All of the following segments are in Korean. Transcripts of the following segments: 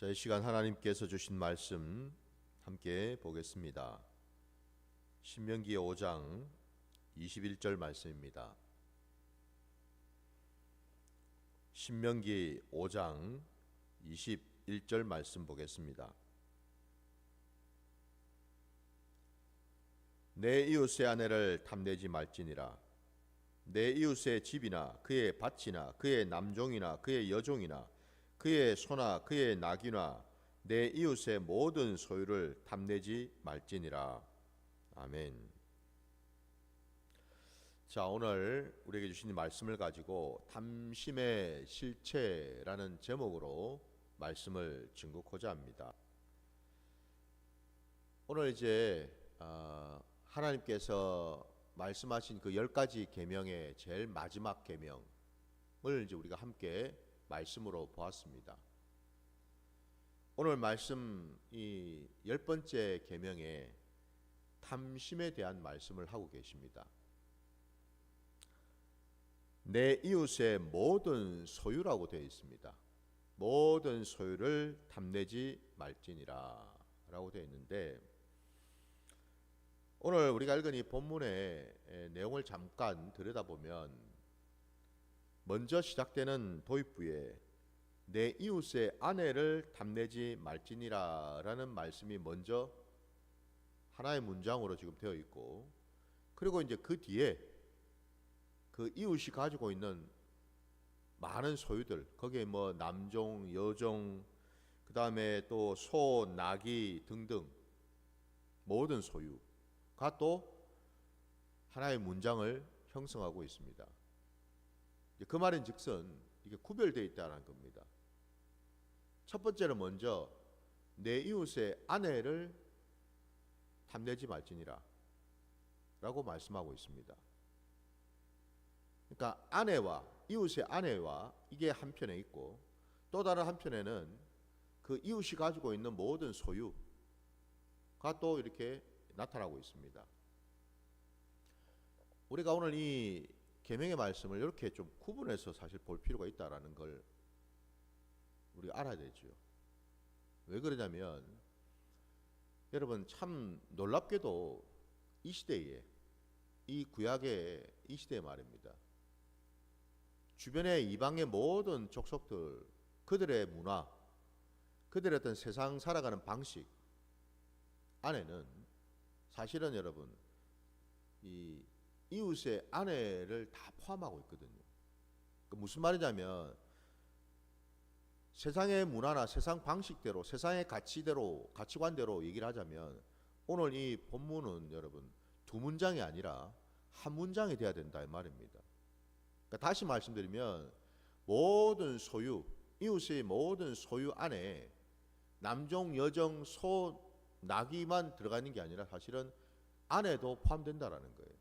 자, 이 시간 하나님께서 주신 말씀 함께 보겠습니다. 신명기 5장 21절 말씀입니다. 신명기 5장 21절 말씀 보겠습니다. 내 이웃의 아내를 탐내지 말지니라. 내 이웃의 집이나 그의 밭이나 그의 남종이나 그의 여종이나 그의 소나 그의 나귀나 내 이웃의 모든 소유를 탐내지 말지니라. 아멘. 자, 오늘 우리에게 주신 말씀을 가지고 탐심의 실체라는 제목으로 말씀을 증거하고자 합니다. 오늘 이제 하나님께서 말씀하신 그 10가지 계명의 제일 마지막 계명을 이제 우리가 함께 말씀으로 보았습니다. 오늘 말씀 이 10번째 계명에 탐심에 대한 말씀을 하고 계십니다. 내 이웃의 모든 소유라고 되어 있습니다. 모든 소유를 탐내지 말지니라 라고 되어 있는데, 오늘 우리가 읽은 이 본문의 내용을 잠깐 들여다보면 먼저 시작되는 도입부에 내 이웃의 아내를 탐내지 말지니라 라는 말씀이 먼저 하나의 문장으로 지금 되어 있고, 그리고 이제 그 뒤에 그 이웃이 가지고 있는 많은 소유들, 거기에 뭐 남종, 여종, 그 다음에 또 소, 나귀 등등 모든 소유가 또 하나의 문장을 형성하고 있습니다. 그 말인즉슨 이게 구별되어 있다는 겁니다. 첫 번째는 먼저 내 이웃의 아내를 탐내지 말지니라 라고 말씀하고 있습니다. 그러니까 아내와 이웃의 아내와 이게 한편에 있고, 또 다른 한편에는 그 이웃이 가지고 있는 모든 소유가 또 이렇게 나타나고 있습니다. 우리가 오늘 이 계명의 말씀을 이렇게 좀 구분해서 사실 볼 필요가 있다라는 걸 우리가 알아야 되죠. 왜 그러냐면 여러분, 참 놀랍게도 이 시대에, 이 구약의 이 시대의 말입니다, 주변의 이방의 모든 족속들, 그들의 문화, 그들의 어떤 세상 살아가는 방식 안에는 사실은 여러분 이 이웃의 아내를 다 포함하고 있거든요. 무슨 말이냐면 세상의 문화나 세상 방식대로, 세상의 가치대로, 가치관대로 얘기를 하자면 오늘 이 본문은 여러분 두 문장이 아니라 한 문장이 돼야 된다 이 말입니다. 그러니까 다시 말씀드리면 모든 소유, 이웃의 모든 소유 안에 남종, 여종, 소, 나귀만 들어가 있는 게 아니라 사실은 아내도 포함된다라는 거예요.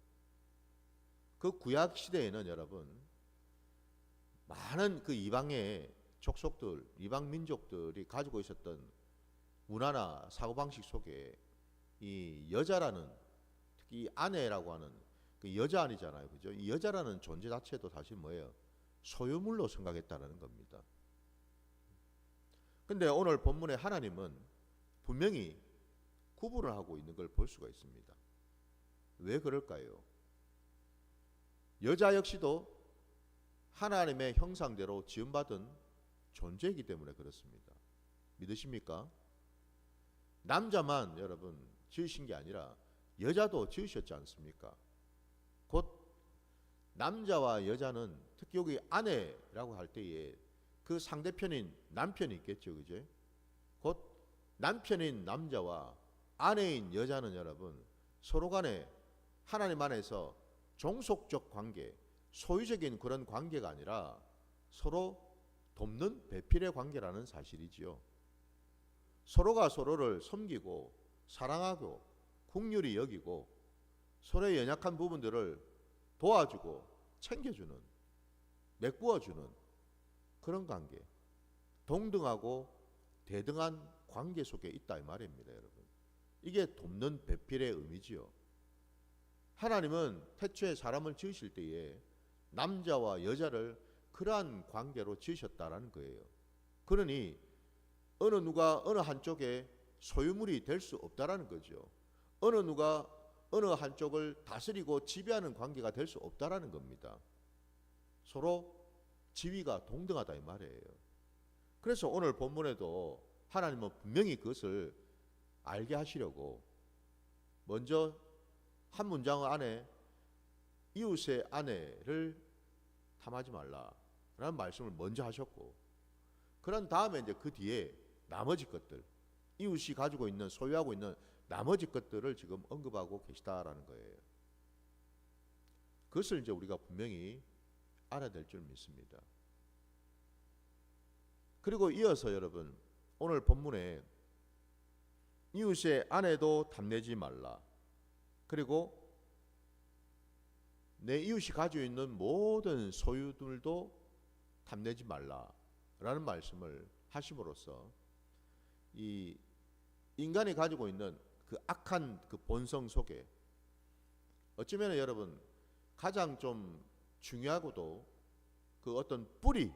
그 구약 시대에는 여러분 많은 그 이방의 족속들, 이방 민족들이 가지고 있었던 문화나 사고방식 속에 이 여자라는, 특히 이 아내라고 하는 그 여자 아니잖아요, 그죠? 이 여자라는 존재 자체도 사실 뭐예요? 소유물로 생각했다는 겁니다. 근데 오늘 본문에 하나님은 분명히 구분을 하고 있는 걸 볼 수가 있습니다. 왜 그럴까요? 여자 역시도 하나님의 형상대로 지음받은 존재이기 때문에 그렇습니다. 믿으십니까? 남자만 여러분 지으신 게 아니라 여자도 지으셨지 않습니까? 곧 남자와 여자는, 특히 여기 아내라고 할 때에 그 상대편인 남편이 있겠죠, 그죠? 곧 남편인 남자와 아내인 여자는 여러분 서로 간에 하나님 안에서 종속적 관계, 소유적인 그런 관계가 아니라 서로 돕는 배필의 관계라는 사실이지요. 서로가 서로를 섬기고 사랑하고 긍휼히 여기고 서로의 연약한 부분들을 도와주고 챙겨주는, 메꾸어주는 그런 관계, 동등하고 대등한 관계 속에 있다 이 말입니다, 여러분. 이게 돕는 배필의 의미지요. 하나님은 태초에 사람을 지으실 때에 남자와 여자를 그러한 관계로 지으셨다라는 거예요. 그러니 어느 누가 어느 한쪽에 소유물이 될 수 없다라는 거죠. 어느 누가 어느 한쪽을 다스리고 지배하는 관계가 될 수 없다라는 겁니다. 서로 지위가 동등하다 이 말이에요. 그래서 오늘 본문에도 하나님은 분명히 그것을 알게 하시려고 먼저 한 문장 안에 이웃의 아내를 탐하지 말라라는 말씀을 먼저 하셨고, 그런 다음에 이제 그 뒤에 나머지 것들, 이웃이 가지고 있는 소유하고 있는 나머지 것들을 지금 언급하고 계시다라는 거예요. 그것을 이제 우리가 분명히 알아야 될 줄 믿습니다. 그리고 이어서 여러분 오늘 본문에 이웃의 아내도 탐내지 말라, 그리고 내 이웃이 가지고 있는 모든 소유들도 탐내지 말라라는 말씀을 하심으로써 이 인간이 가지고 있는 그 악한 그 본성 속에 어쩌면 여러분 가장 좀 중요하고도 그 어떤 뿌리에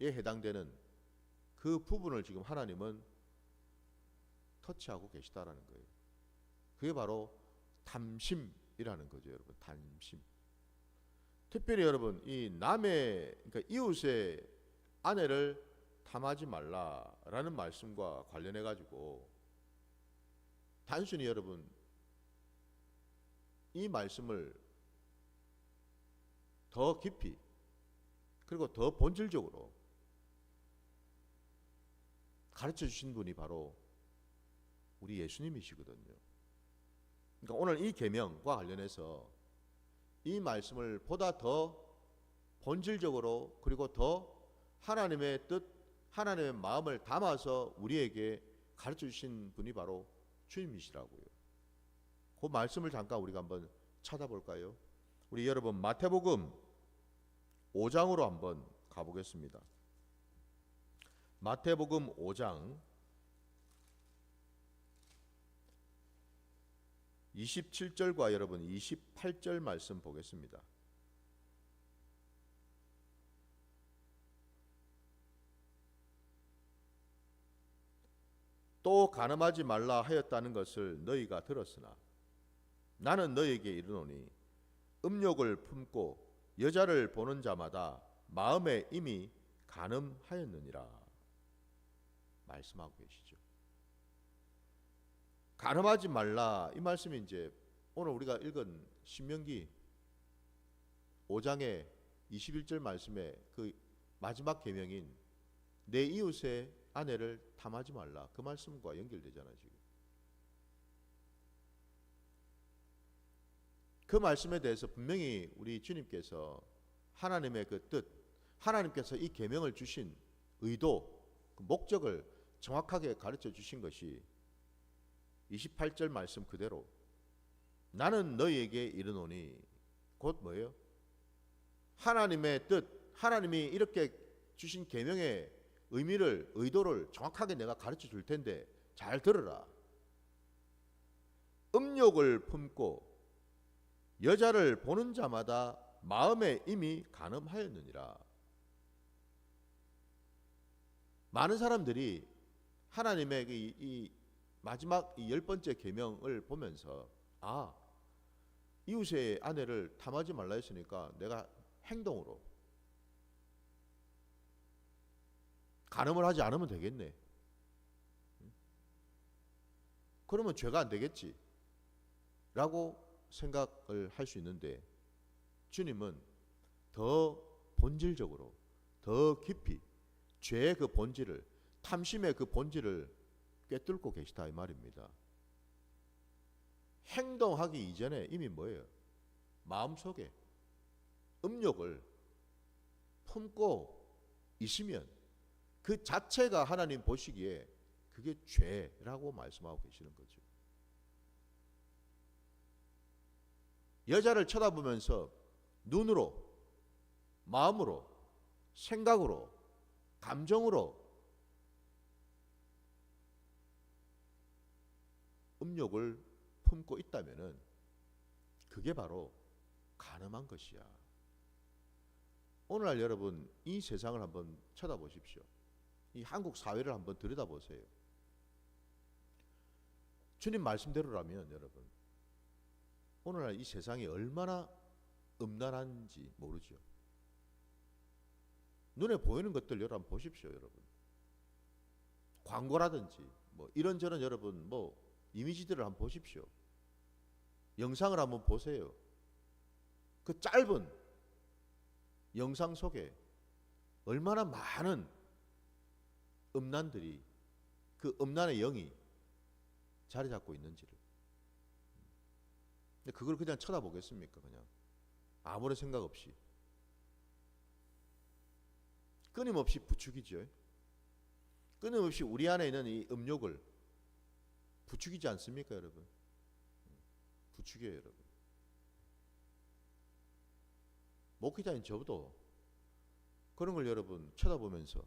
해당되는 그 부분을 지금 하나님은 터치하고 계시다라는 거예요. 그게 바로 탐심이라는 거죠, 여러분. 탐심. 특별히 여러분 이 남의, 그러니까 이웃의 아내를 탐하지 말라라는 말씀과 관련해 가지고 단순히 여러분 이 말씀을 더 깊이 그리고 더 본질적으로 가르쳐 주신 분이 바로 우리 예수님이시거든요. 그러니까 오늘 이 계명과 관련해서 이 말씀을 보다 더 본질적으로 그리고 더 하나님의 뜻, 하나님의 마음을 담아서 우리에게 가르쳐 주신 분이 바로 주님이시라고요. 그 말씀을 잠깐 우리가 한번 찾아볼까요? 우리 여러분 마태복음 5장으로 한번 가보겠습니다. 마태복음 5장 27절과 여러분 28절 말씀 보겠습니다. 또 간음하지 말라 하였다는 것을 너희가 들었으나 나는 너희에게 이르노니 음욕을 품고 여자를 보는 자마다 마음에 이미 간음하였느니라 말씀하고 계시죠. 간음하지 말라, 이 말씀이 이제 오늘 우리가 읽은 신명기 5장의 21절 말씀의 그 마지막 계명인 내 이웃의 아내를 탐하지 말라, 그 말씀과 연결되잖아요. 지금 그 말씀에 대해서 분명히 우리 주님께서 하나님의 그 뜻, 하나님께서 이 계명을 주신 의도, 그 목적을 정확하게 가르쳐 주신 것이 28절 말씀 그대로 나는 너희에게 이르노니, 곧 뭐예요? 하나님의 뜻, 하나님이 이렇게 주신 계명의 의미를, 의도를 정확하게 내가 가르쳐 줄 텐데 잘 들으라. 음욕을 품고 여자를 보는 자마다 마음에 이미 간음하였느니라. 많은 사람들이 하나님의 이 마지막 이 10번째 계명을 보면서 이웃의 아내를 탐하지 말라 했으니까 내가 행동으로 간음을 하지 않으면 되겠네. 그러면 죄가 안 되겠지 라고 생각을 할 수 있는데, 주님은 더 본질적으로 더 깊이 죄의 그 본질을, 탐심의 그 본질을 꿰뚫고 계시다 이 말입니다. 행동하기 이전에 이미 뭐예요? 마음속에 음욕을 품고 있으면 그 자체가 하나님 보시기에 그게 죄라고 말씀하고 계시는 거죠. 여자를 쳐다보면서 눈으로, 마음으로, 생각으로, 감정으로 음욕을 품고 있다면은 그게 바로 간음한 것이야. 오늘날 여러분 이 세상을 한번 쳐다보십시오. 이 한국 사회를 한번 들여다보세요. 주님 말씀대로라면 여러분, 오늘날 이 세상이 얼마나 음란한지 모르죠. 눈에 보이는 것들 여러분 보십시오, 여러분. 광고라든지 뭐 이런저런 여러분 뭐 이미지들을 한번 보십시오. 영상을 한번 보세요. 그 짧은 영상 속에 얼마나 많은 음란들이, 그 음란의 영이 자리 잡고 있는지를. 근데 그걸 그냥 쳐다보겠습니까? 그냥 아무런 생각 없이. 끊임없이 부추기죠. 끊임없이 우리 안에 있는 이 음욕을 부추기지 않습니까, 여러분? 부추겨요, 여러분. 목회자인 저도 그런 걸 여러분 쳐다보면서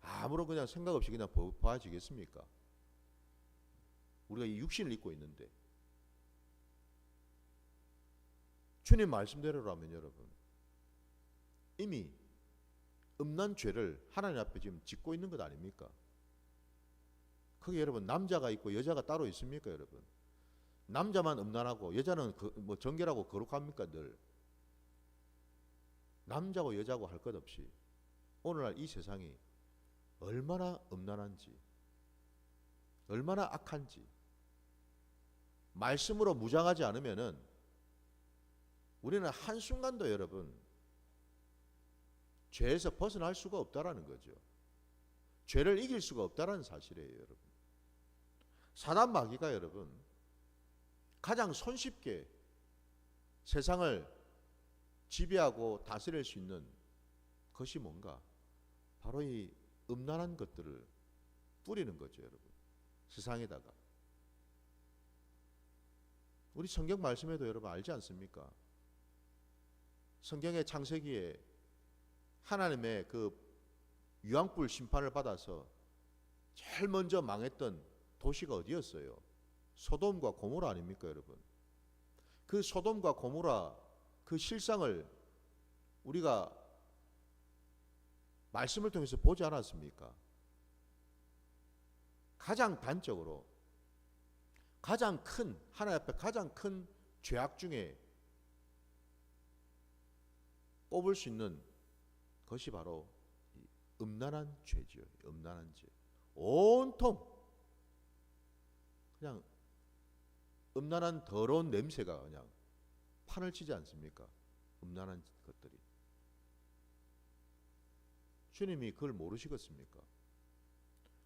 아무런 그냥 생각 없이 그냥 봐지겠습니까? 우리가 이 육신을 입고 있는데. 주님 말씀대로라면 여러분, 이미 음란 죄를 하나님 앞에 지금 짓고 있는 것 아닙니까? 거기 여러분 남자가 있고 여자가 따로 있습니까, 여러분? 남자만 음란하고 여자는 뭐 정결하고 거룩합니까, 늘? 남자고 여자고 할 것 없이 오늘날 이 세상이 얼마나 음란한지, 얼마나 악한지 말씀으로 무장하지 않으면은 우리는 한순간도 여러분 죄에서 벗어날 수가 없다라는 거죠. 죄를 이길 수가 없다라는 사실이에요, 여러분. 사단 마귀가 여러분 가장 손쉽게 세상을 지배하고 다스릴 수 있는 것이 뭔가? 바로 이 음란한 것들을 뿌리는 거죠, 여러분. 세상에다가. 우리 성경 말씀에도 여러분 알지 않습니까? 성경의 창세기에 하나님의 그 유황불 심판을 받아서 제일 먼저 망했던 도시가 어디였어요? 소돔과 고모라 아닙니까, 여러분? 그 소돔과 고모라 그 실상을 우리가 말씀을 통해서 보지 않았습니까? 가장 단적으로 가장 큰, 하나님 앞에 가장 큰 죄악 중에 꼽을 수 있는 것이 바로 음란한 죄죠. 음란한 죄. 온통 그냥 음란한 더러운 냄새가 그냥 판을 치지 않습니까? 음란한 것들이. 주님이 그걸 모르시겠습니까?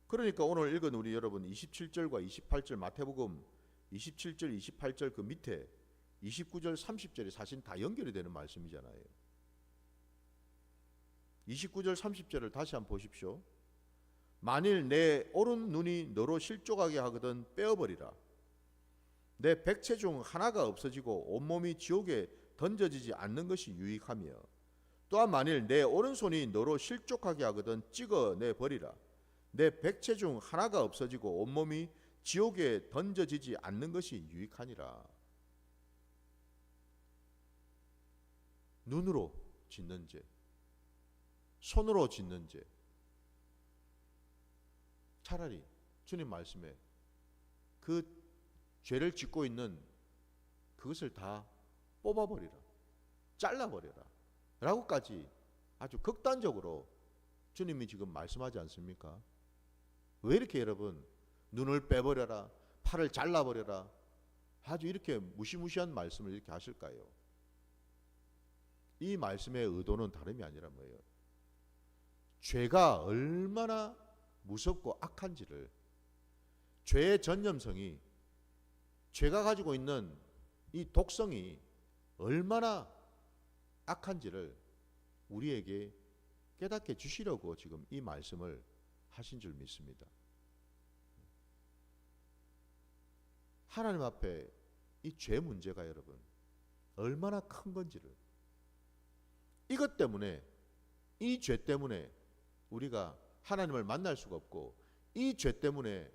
그러니까 오늘 읽은 우리 여러분 27절과 28절 마태복음 27절 28절 그 밑에 29절 30절이 사실 다 연결이 되는 말씀이잖아요. 29절 30절을 다시 한번 보십시오. 만일 내 오른 눈이 너로 실족하게 하거든 빼어버리라. 내 백체 중 하나가 없어지고 온몸이 지옥에 던져지지 않는 것이 유익하며, 또한 만일 내 오른손이 너로 실족하게 하거든 찍어내 버리라. 내 백체 중 하나가 없어지고 온몸이 지옥에 던져지지 않는 것이 유익하니라. 눈으로 짓는 죄, 손으로 짓는 죄, 차라리 주님 말씀에 그 죄를 짓고 있는 그것을 다 뽑아버리라, 잘라버려라 라고까지 아주 극단적으로 주님이 지금 말씀하지 않습니까? 왜 이렇게 여러분 눈을 빼버려라, 팔을 잘라버려라, 아주 이렇게 무시무시한 말씀을 이렇게 하실까요? 이 말씀의 의도는 다름이 아니라 뭐예요? 죄가 얼마나 무섭고 악한지를, 죄의 전념성이, 죄가 가지고 있는 이 독성이 얼마나 악한지를 우리에게 깨닫게 주시려고 지금 이 말씀을 하신 줄 믿습니다. 하나님 앞에 이 죄 문제가 여러분 얼마나 큰 건지를, 이것 때문에, 이 죄 때문에 우리가 하나님을 만날 수가 없고, 이 죄 때문에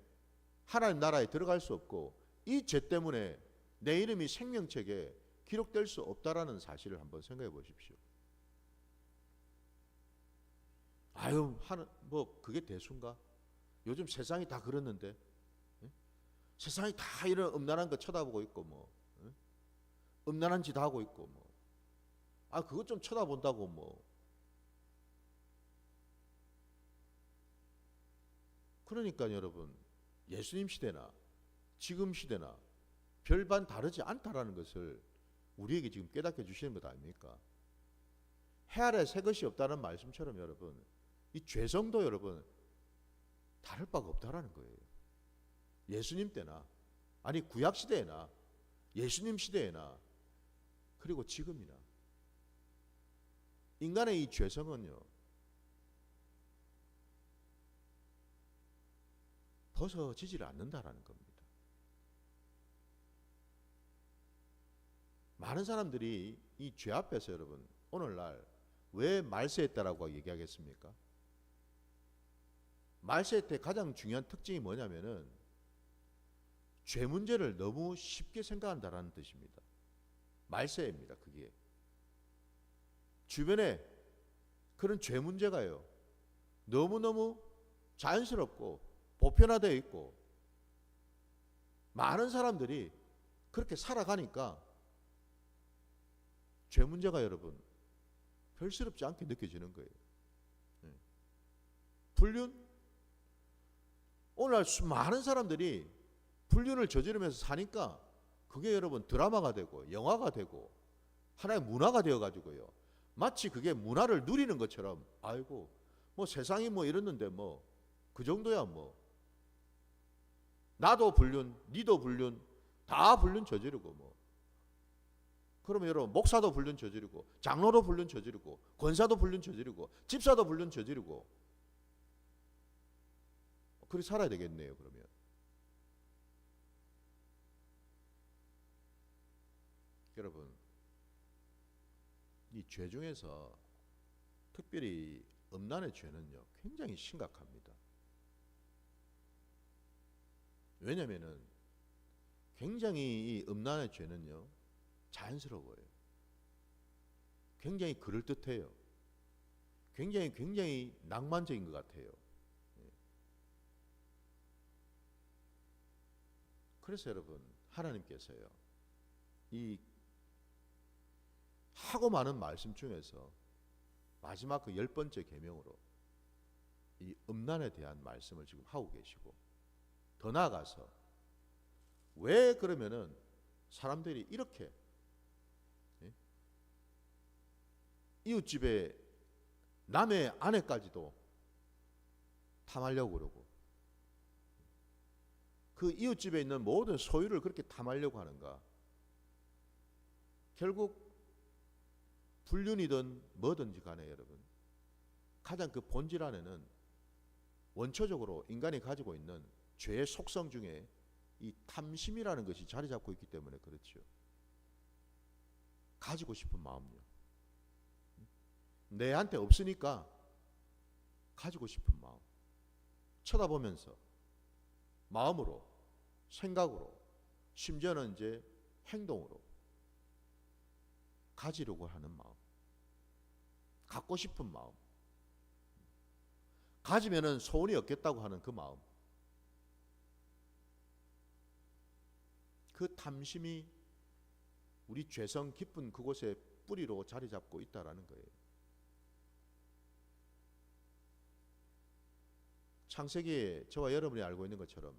하나님 나라에 들어갈 수 없고, 이 죄 때문에 내 이름이 생명책에 기록될 수 없다라는 사실을 한번 생각해 보십시오. 아유 하는 뭐 그게 대수인가? 요즘 세상이 다 그렇는데 예? 세상이 다 이런 음란한 거 쳐다보고 있고 뭐 예? 음란한 짓 하고 있고 뭐 아 그것 좀 쳐다본다고 뭐 그러니까 여러분 예수님 시대나 지금 시대나 별반 다르지 않다라는 것을 우리에게 지금 깨닫게 주시는 것 아닙니까? 해 아래 새 것이 없다는 말씀처럼 여러분 이 죄성도 여러분 다를 바가 없다라는 거예요. 예수님 때나 아니 구약 시대에나 예수님 시대에나 그리고 지금이나 인간의 이 죄성은요 벗어지질 않는다라는 겁니다. 많은 사람들이 이 죄 앞에서 여러분 오늘날 왜 말세했다라고 얘기하겠습니까? 말세 때 가장 중요한 특징이 뭐냐면은 죄 문제를 너무 쉽게 생각한다라는 뜻입니다. 말세입니다. 그게 주변에 그런 죄 문제가요 너무너무 자연스럽고 보편화되어 있고 많은 사람들이 그렇게 살아가니까 죄 문제가 여러분 별스럽지 않게 느껴지는 거예요. 불륜? 오늘날 많은 사람들이 불륜을 저지르면서 사니까 그게 여러분 드라마가 되고 영화가 되고 하나의 문화가 되어가지고요. 마치 그게 문화를 누리는 것처럼 아이고 뭐 세상이 뭐 이랬는데 뭐 그 정도야 뭐 나도 불륜, 니도 불륜, 다 불륜 저지르고 뭐 그러면 여러분 목사도 불륜 저지르고 장로도 불륜 저지르고 권사도 불륜 저지르고 집사도 불륜 저지르고 그렇게 살아야 되겠네요. 그러면 여러분 이 죄 중에서 특별히 음란의 죄는요 굉장히 심각합니다. 왜냐면은 굉장히 이 음란의 죄는요 자연스러워요. 굉장히 그럴듯해요. 굉장히 낭만적인 것 같아요. 그래서 여러분 하나님께서요 이 하고 많은 말씀 중에서 마지막 그 10번째 계명으로 이 음란에 대한 말씀을 지금 하고 계시고 더 나아가서 왜 그러면은 사람들이 이렇게 이웃집에 남의 아내까지도 탐하려고 그러고 그 이웃집에 있는 모든 소유를 그렇게 탐하려고 하는가? 결국 불륜이든 뭐든지 간에 여러분 가장 그 본질 안에는 원초적으로 인간이 가지고 있는 죄의 속성 중에 이 탐심이라는 것이 자리 잡고 있기 때문에 그렇죠. 가지고 싶은 마음요. 내한테 없으니까 가지고 싶은 마음. 쳐다보면서 마음으로, 생각으로, 심지어는 이제 행동으로 가지려고 하는 마음. 갖고 싶은 마음. 가지면은 소원이 없겠다고 하는 그 마음. 그 탐심이 우리 죄성 깊은 그곳에 뿌리로 자리 잡고 있다라는 거예요. 창세기에 저와 여러분이 알고 있는 것처럼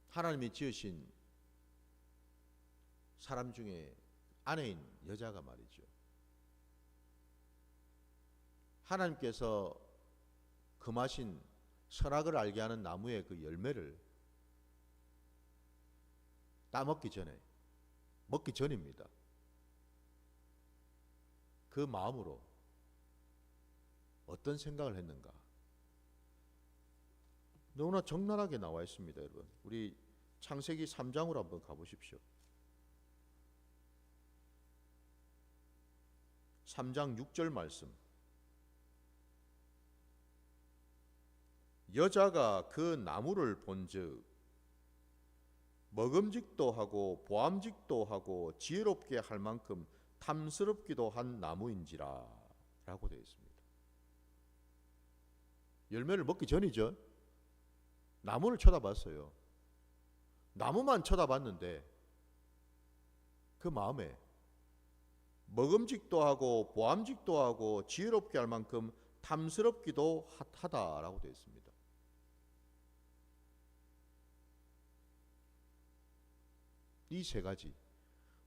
하나님이 지으신 사람 중에 아내인 여자가 말이죠. 하나님께서 금하신 선악을 알게 하는 나무의 그 열매를 따먹기 전에, 먹기 전입니다. 그 마음으로 어떤 생각을 했는가? 너무나 적나라하게 나와 있습니다, 여러분. 우리 창세기 3장으로 한번 가보십시오. 3장 6절 말씀. 여자가 그 나무를 본즉 먹음직도 하고 보암직도 하고 지혜롭게 할 만큼 탐스럽기도 한 나무인지라 라고 되어 있습니다. 열매를 먹기 전이죠. 나무를 쳐다봤어요. 나무만 쳐다봤는데 그 마음에 먹음직도 하고 보암직도 하고 지혜롭게 할 만큼 탐스럽기도 하다라고 되어 있습니다. 이 세 가지,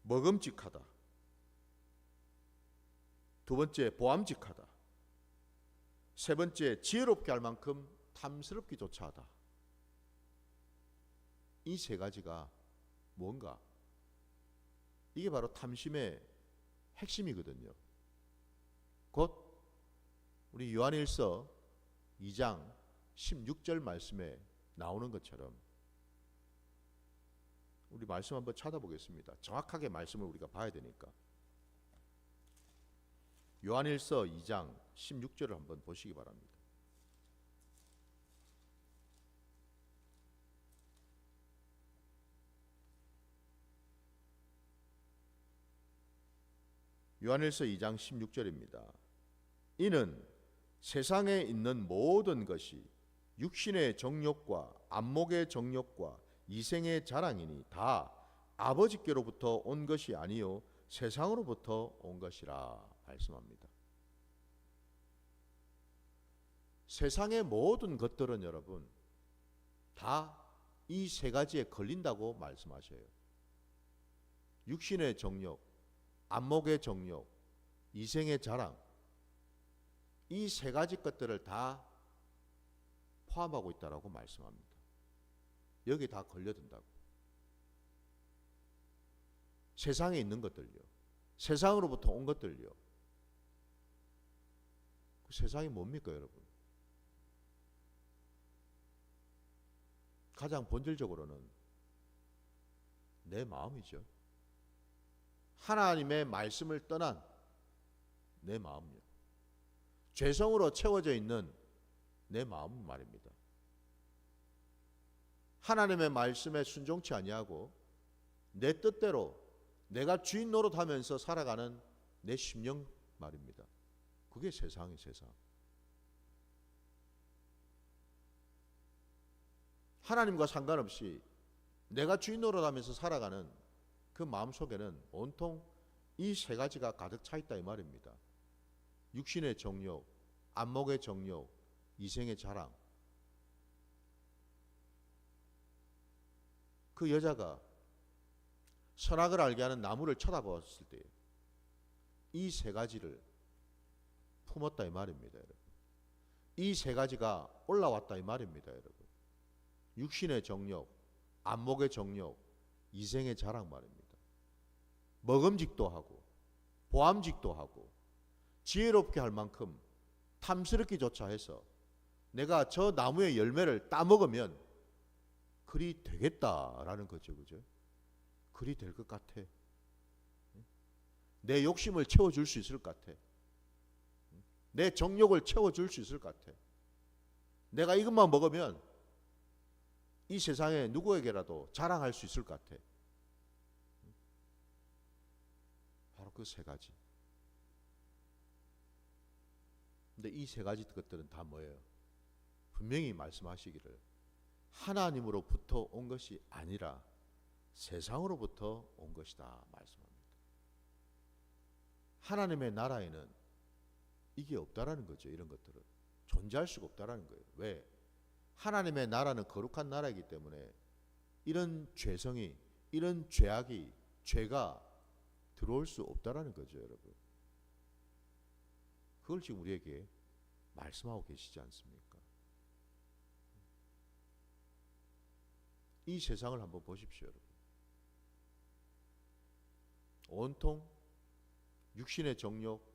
먹음직하다, 두 번째 보암직하다, 세 번째 지혜롭게 할 만큼 탐스럽기조차 하다. 이 세 가지가 뭔가? 이게 바로 탐심의 핵심이거든요. 곧 우리 요한일서 2장 16절 말씀에 나오는 것처럼 우리 말씀 한번 찾아보겠습니다. 정확하게 말씀을 우리가 봐야 되니까. 요한일서 2장 16절을 한번 보시기 바랍니다. 요한일서 2장 16절입니다. 이는 세상에 있는 모든 것이 육신의 정욕과 안목의 정욕과 이생의 자랑이니 다 아버지께로부터 온 것이 아니요 세상으로부터 온 것이라 말씀합니다. 세상의 모든 것들은 여러분 다 이 세 가지에 걸린다고 말씀하셔요. 육신의 정욕, 안목의 정욕, 이생의 자랑, 이 세 가지 것들을 다 포함하고 있다라고 말씀합니다. 여기 다 걸려든다고. 세상에 있는 것들요, 세상으로부터 온 것들요. 그 세상이 뭡니까, 여러분? 가장 본질적으로는 내 마음이죠. 하나님의 말씀을 떠난 내 마음이요. 죄성으로 채워져 있는 내 마음 말입니다. 하나님의 말씀에 순종치 아니하고 내 뜻대로 내가 주인 노릇하면서 살아가는 내 심령 말입니다. 그게 세상이 세상. 하나님과 상관없이 내가 주인 노릇하면서 살아가는 그 마음 속에는 온통 이 세 가지가 가득 차 있다 이 말입니다. 육신의 정욕, 안목의 정욕, 이생의 자랑. 그 여자가 선악을 알게 하는 나무를 쳐다보았을 때 이 세 가지를 품었다 이 말입니다, 여러분. 이 세 가지가 올라왔다 이 말입니다, 여러분. 육신의 정욕, 안목의 정욕, 이생의 자랑 말입니다. 먹음직도 하고 보암직도 하고 지혜롭게 할 만큼 탐스럽기조차 해서 내가 저 나무의 열매를 따먹으면 그리 되겠다라는 거죠, 그죠? 그리 될 것 같아. 내 욕심을 채워줄 수 있을 것 같아. 내 정욕을 채워줄 수 있을 것 같아. 내가 이것만 먹으면 이 세상에 누구에게라도 자랑할 수 있을 것 같아. 바로 그 세 가지. 근데 이 세 가지 것들은 다 뭐예요? 분명히 말씀하시기를 하나님으로부터 온 것이 아니라 세상으로부터 온 것이다 말씀합니다. 하나님의 나라에는 이게 없다라는 거죠. 이런 것들은 존재할 수가 없다라는 거예요. 왜? 하나님의 나라는 거룩한 나라이기 때문에 이런 죄성이, 이런 죄악이, 죄가 들어올 수 없다라는 거죠, 여러분. 그걸 지금 우리에게 말씀하고 계시지 않습니까? 이 세상을 한번 보십시오, 여러분. 온통 육신의 정욕,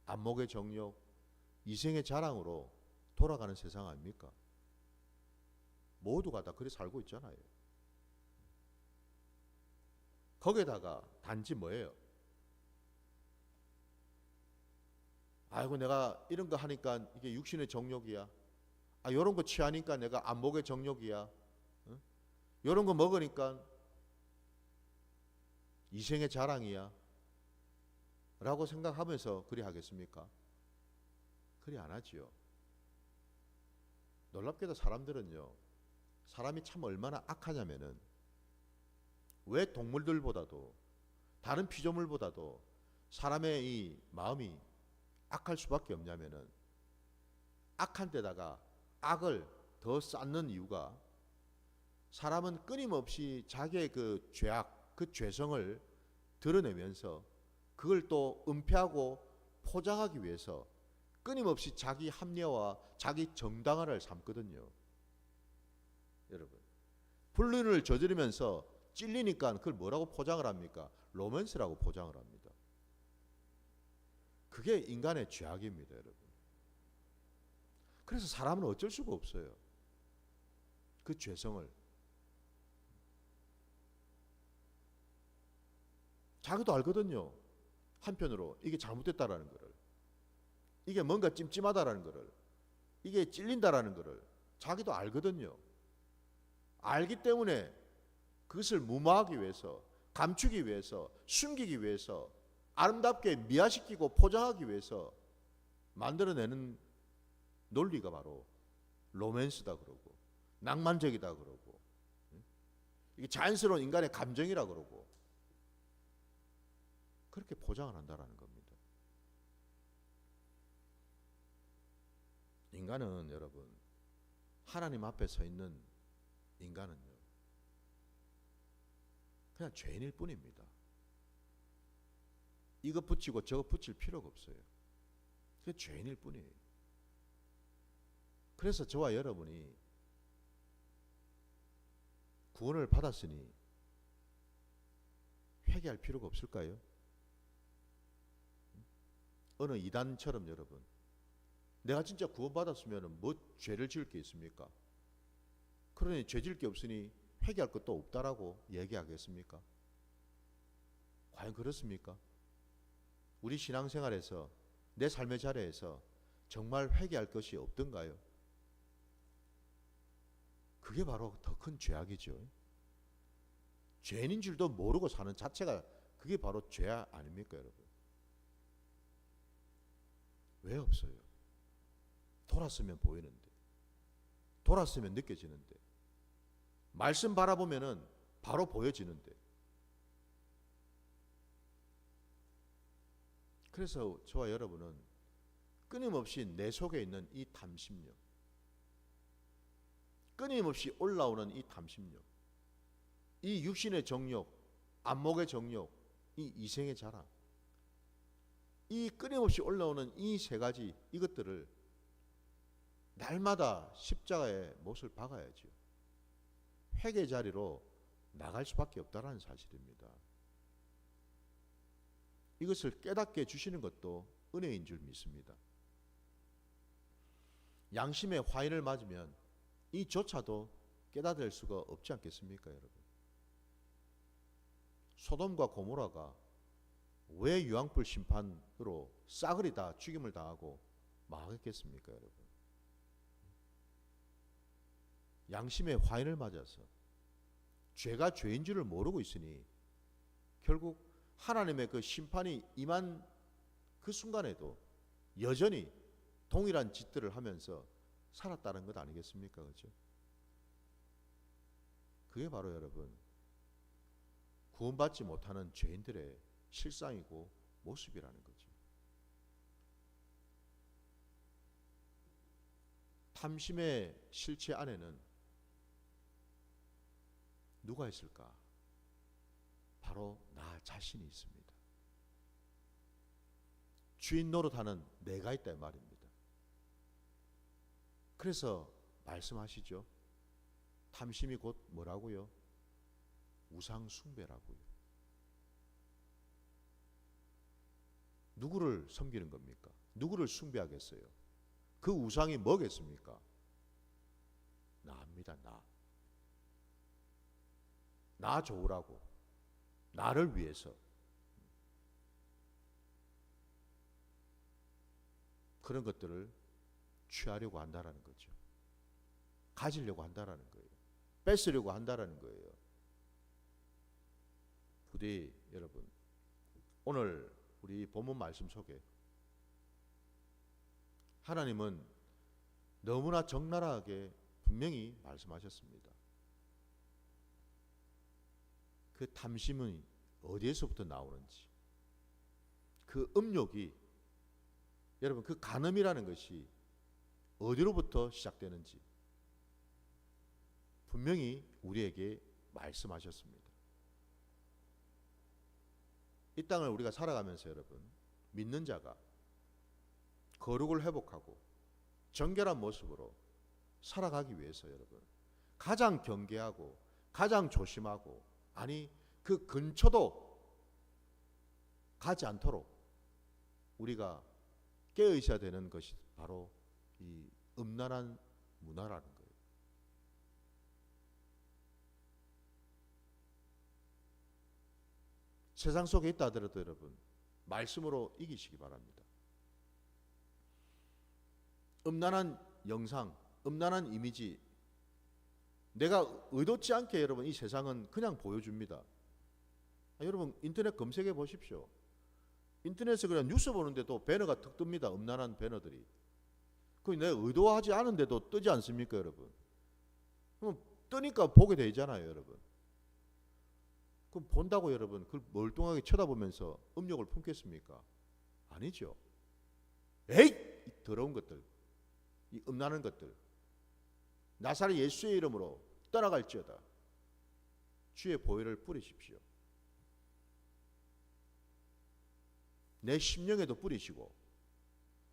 안목의 정욕, 이생의 자랑으로 돌아가는 세상 아닙니까? 모두가 다 그래 살고 있잖아요. 거기에다가 단지 뭐예요? 아이고 내가 이런 거 하니까 이게 육신의 정욕이야. 아 이런 거 취하니까 내가 안목의 정욕이야. 응? 이런 거 먹으니까 이생의 자랑이야. 라고 생각하면서 그리 하겠습니까? 그리 안 하지요. 놀랍게도 사람들은요, 사람이 참 얼마나 악하냐면은 왜 동물들보다도 다른 피조물보다도 사람의 이 마음이 악할 수밖에 없냐면은 악한 데다가 악을 더 쌓는 이유가 사람은 끊임없이 자기의 그 죄악, 그 죄성을 드러내면서 그걸 또 은폐하고 포장하기 위해서 끊임없이 자기 합리화와 자기 정당화를 삼거든요. 여러분, 불륜을 저지르면서 찔리니까 그걸 뭐라고 포장을 합니까? 로맨스라고 포장을 합니다. 그게 인간의 죄악입니다, 여러분. 그래서 사람은 어쩔 수가 없어요. 그 죄성을. 자기도 알거든요. 한편으로 이게 잘못됐다라는 것을. 이게 뭔가 찜찜하다라는 것을. 이게 찔린다라는 것을 자기도 알거든요. 알기 때문에 그것을 무마하기 위해서, 감추기 위해서, 숨기기 위해서, 아름답게 미화시키고 포장하기 위해서 만들어내는 논리가 바로 로맨스다 그러고 낭만적이다 그러고 이게 자연스러운 인간의 감정이라 그러고 그렇게 포장을 한다라는 겁니다. 인간은 여러분, 하나님 앞에 서 있는 인간은요, 그냥 죄인일 뿐입니다. 이거 붙이고 저거 붙일 필요가 없어요. 그게 죄인일 뿐이에요. 그래서 저와 여러분이 구원을 받았으니 회개할 필요가 없을까요? 어느 이단처럼 여러분, 내가 진짜 구원받았으면 뭐 죄를 지을 게 있습니까? 그러니 죄 지을 게 없으니 회개할 것도 없다라고 얘기하겠습니까? 과연 그렇습니까? 우리 신앙생활에서 내 삶의 자리에서 정말 회개할 것이 없던가요? 그게 바로 더 큰 죄악이죠. 죄인인 줄도 모르고 사는 자체가 그게 바로 죄 아닙니까, 여러분? 왜 없어요? 돌았으면 보이는데, 돌았으면 느껴지는데, 말씀 바라보면은 바로 보여지는데. 그래서 저와 여러분은 끊임없이 내 속에 있는 이 탐심력, 끊임없이 올라오는 이 탐심력, 이 육신의 정욕, 안목의 정욕, 이 이생의 자랑, 이 끊임없이 올라오는 이 세 가지 이것들을 날마다 십자가에 못을 박아야죠. 회개 자리로 나갈 수밖에 없다는 사실입니다. 이것을 깨닫게 해주시는 것도 은혜인 줄 믿습니다. 양심의 화인을 맞으면 이조차도 깨닫을 수가 없지 않겠습니까, 여러분? 소돔과 고모라가 왜 유황불 심판으로 싸그리 다 죽임을 당하고 망했겠습니까, 여러분? 양심의 화인을 맞아서 죄가 죄인 줄을 모르고 있으니 결국 하나님의 그 심판이 임한 그 순간에도 여전히 동일한 짓들을 하면서 살았다는 것 아니겠습니까? 그렇죠? 그게 바로 여러분, 구원받지 못하는 죄인들의 실상이고 모습이라는 거죠. 탐심의 실체 안에는 누가 있을까? 바로 나 자신이 있습니다. 주인 노릇하는 내가 있다 이 말입니다. 그래서 말씀하시죠. 탐심이 곧 뭐라고요? 우상 숭배라고요. 누구를 섬기는 겁니까? 누구를 숭배하겠어요? 그 우상이 뭐겠습니까? 나입니다. 나 좋으라고, 나를 위해서. 그런 것들을 취하려고 한다라는 거죠. 가지려고 한다라는 거예요. 뺏으려고 한다라는 거예요. 부디 여러분, 오늘 우리 본문 말씀 속에 하나님은 너무나 적나라하게 분명히 말씀하셨습니다. 그 탐심은 어디에서부터 나오는지, 그 음욕이, 여러분 그 간음이라는 것이 어디로부터 시작되는지 분명히 우리에게 말씀하셨습니다. 이 땅을 우리가 살아가면서 여러분, 믿는 자가 거룩을 회복하고 정결한 모습으로 살아가기 위해서 여러분, 가장 경계하고 가장 조심하고, 아니 그 근처도 가지 않도록 우리가 깨어 있어야 되는 것이 바로 이 음란한 문화라는 거예요. 세상 속에 있다 하더라도 여러분, 말씀으로 이기시기 바랍니다. 음란한 영상, 음란한 이미지, 내가 의도치 않게 여러분 이 세상은 그냥 보여줍니다. 여러분 인터넷 검색해 보십시오. 인터넷에 그냥 뉴스 보는데도 배너가 툭 뜹니다. 음란한 배너들이. 그게 내가 의도하지 않은데도 뜨지 않습니까, 여러분? 그럼 뜨니까 보게 되잖아요, 여러분. 그럼 본다고 여러분 그걸 멀뚱하게 쳐다보면서 음욕을 품겠습니까? 아니죠. 에이! 이 더러운 것들, 이 음란한 것들, 나사렛 예수의 이름으로 떠나갈지어다. 주의 보혈을 뿌리십시오. 내 심령에도 뿌리시고,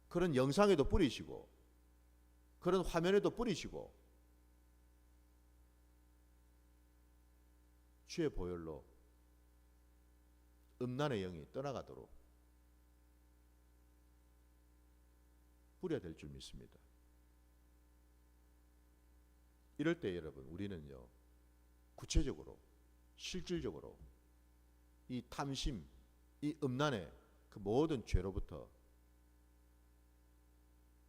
그런 영상에도 뿌리시고, 그런 화면에도 뿌리시고, 주의 보혈로 음란의 영이 떠나가도록 뿌려야 될 줄 믿습니다. 이럴 때 여러분, 우리는요, 구체적으로 실질적으로 이 탐심, 이 음란의 그 모든 죄로부터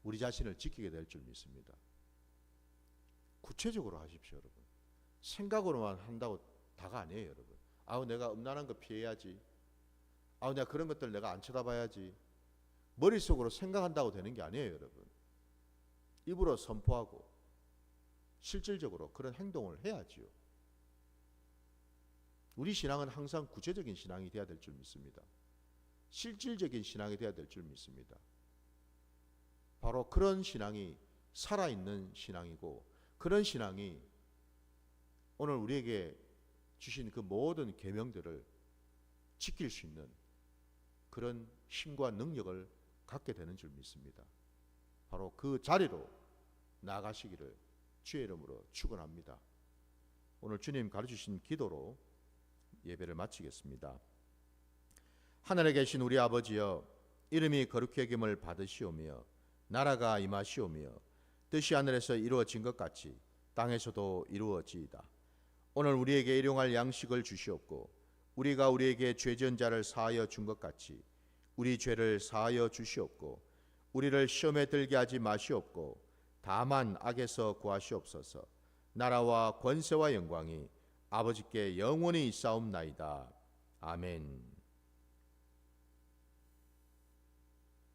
우리 자신을 지키게 될 줄 믿습니다. 구체적으로 하십시오, 여러분. 생각으로만 한다고 다가 아니에요, 여러분. 아우 내가 음란한 거 피해야지. 아우 내가 그런 것들 내가 안 쳐다봐야지. 머릿속으로 생각한다고 되는 게 아니에요, 여러분. 입으로 선포하고 실질적으로 그런 행동을 해야지요. 우리 신앙은 항상 구체적인 신앙이 되어야 될 줄 믿습니다. 실질적인 신앙이 되어야 될 줄 믿습니다. 바로 그런 신앙이 살아있는 신앙이고, 그런 신앙이 오늘 우리에게 주신 그 모든 계명들을 지킬 수 있는 그런 힘과 능력을 갖게 되는 줄 믿습니다. 바로 그 자리로 나아가시기를 주의 이름으로 축원합니다. 오늘 주님 가르치신 기도로 예배를 마치겠습니다. 하늘에 계신 우리 아버지여, 이름이 거룩히 여김을 받으시오며 나라가 임하시오며 뜻이 하늘에서 이루어진 것 같이 땅에서도 이루어지이다. 오늘 우리에게 일용할 양식을 주시옵고, 우리가 우리에게 죄 지은 자를 사하여 준 것 같이 우리 죄를 사하여 주시옵고, 우리를 시험에 들게 하지 마시옵고 다만 악에서 구하시옵소서. 나라와 권세와 영광이 아버지께 영원히 있사옵나이다. 아멘.